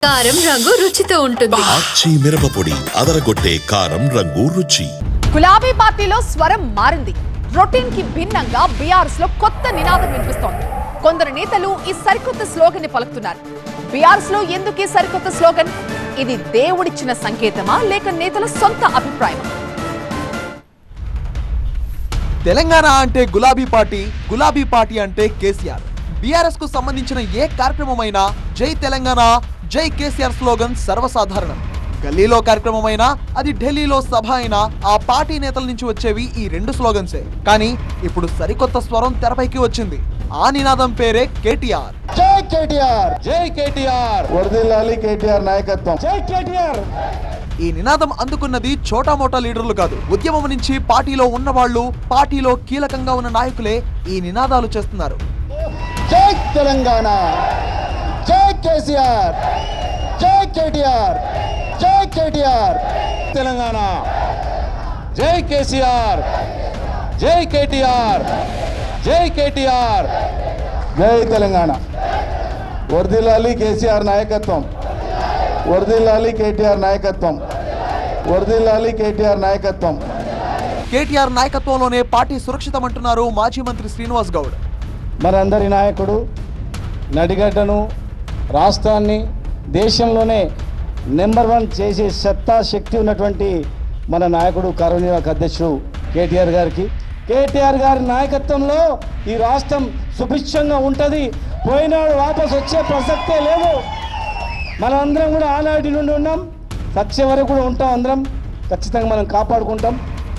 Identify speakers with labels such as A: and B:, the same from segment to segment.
A: కారం రంగు రుచితో ఉంటుంది.
B: ఆచి మిరపపొడి అదరగొట్టే కారం రంగు రుచి.
C: గులాబీ పార్టీలో స్వరం మారింది. రొటీన్ కి భిన్నంగా బీఆర్ఎస్ లో కొత్త నినాదం వినిపిస్తోంది. కొందరు నేతలు ఈ సరికొత్త స్లోగన్ ని పలుకుతున్నారు. బీఆర్ఎస్ లో ఎందుకు ఈ సరికొత్త స్లోగన్? ఇది దేవుడిచ్చిన సంకేతమా లేక నేతల సొంత అభిప్రాయమా?
D: తెలంగాణ అంటే గులాబీ పార్టీ అంటే కేసీఆర్. బీఆర్ఎస్ కు సంబంధించిన ఏ కార్యక్రమమైనా జై తెలంగాణ జై కేసీఆర్ స్లోగన్ సర్వసాధారణం. గల్లీలో కార్యక్రమమైనా, అది ఢిల్లీలో సభ అయినా ఆ పార్టీ నేతల నుంచి వచ్చేవి ఈ రెండు స్లోగన్సే. కానీ ఇప్పుడు సరికొత్త స్వరం తెరపైకి వచ్చింది. ఆ నినాదం పేరే కేటీఆర్.
E: జై కేటీఆర్, జై కేటీఆర్, వర్ధిల్లాలి కేటీఆర్ నాయకత్వం, జై కేటీఆర్.
D: ఈ నినాదం అందుకున్నది చోటా మోటా లీడర్లు కాదు. ఉద్యమం నుంచి పార్టీలో ఉన్నవాళ్లు, పార్టీలో కీలకంగా ఉన్న నాయకులే ఈ నినాదాలు చేస్తున్నారు.
E: జై తెలంగాణ, జై కేసీఆర్, జై కేటీఆర్, జై కేటీఆర్. తెలంగాణ, జై కేసీఆర్, జై కేటీఆర్, జై కేటీఆర్, జై తెలంగాణ. వర్ధిల్లాలి కేసీఆర్ నాయకత్వం, వర్ధిల్లాలి కేటీఆర్ నాయకత్వం, వర్ధిల్లాలి కేటీఆర్ నాయకత్వం.
D: కేటీఆర్ నాయకత్వంలోనే పార్టీ సురక్షితమంటున్నారు మాజీ మంత్రి శ్రీనివాస్ గౌడ్.
E: మనందరి నాయకుడు, నడిగడ్డను, రాష్ట్రాన్ని దేశంలోనే నెంబర్ 1 చేసే సత్తా శక్తి ఉన్నటువంటి మన నాయకుడు కార్యనిర్వాహక అధ్యక్షుడు కేటీఆర్ గారికి, కేటీఆర్ గారి నాయకత్వంలో ఈ రాష్ట్రం సుభిక్షంగా ఉంటుంది. పోయినాడు వాపసు వచ్చే ప్రసక్తే లేదు. మనందరం కూడా ఆనాటి నుండి ఉన్నాం, సచ్చే వరకు కూడా ఉంటాం. అందరం ఖచ్చితంగా మనం కాపాడుకుంటాం.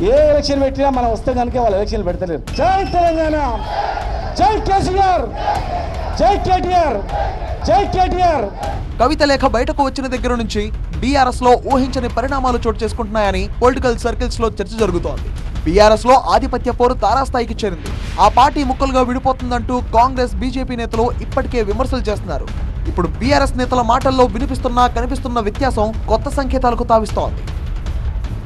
E: ఏ ఎలక్షన్ పెట్టినా మనం వస్తే కనుక వాళ్ళు ఎలక్షన్లు పెడతలేరు. జై తెలంగాణ, జై కేసీఆర్, జై కేటీఆర్, జై కేటీఆర్.
D: కవిత లేఖ బయటకు వచ్చిన దగ్గర నుంచి బీఆర్ఎస్ లో ఊహించని పరిణామాలు చోటు చేసుకుంటున్నాయని పొలిటికల్ సర్కిల్స్ లో చర్చ జరుగుతోంది. బీఆర్ఎస్ లో ఆధిపత్య పోరు తారాస్థాయికి చేరింది. ఆ పార్టీ ముక్కలుగా విడిపోతుందంటూ కాంగ్రెస్, బీజేపీ నేతలు ఇప్పటికే విమర్శలు చేస్తున్నారు. ఇప్పుడు బీఆర్ఎస్ నేతల మాటల్లో కనిపిస్తున్న వ్యత్యాసం కొత్త సంకేతాలకు తావిస్తోంది.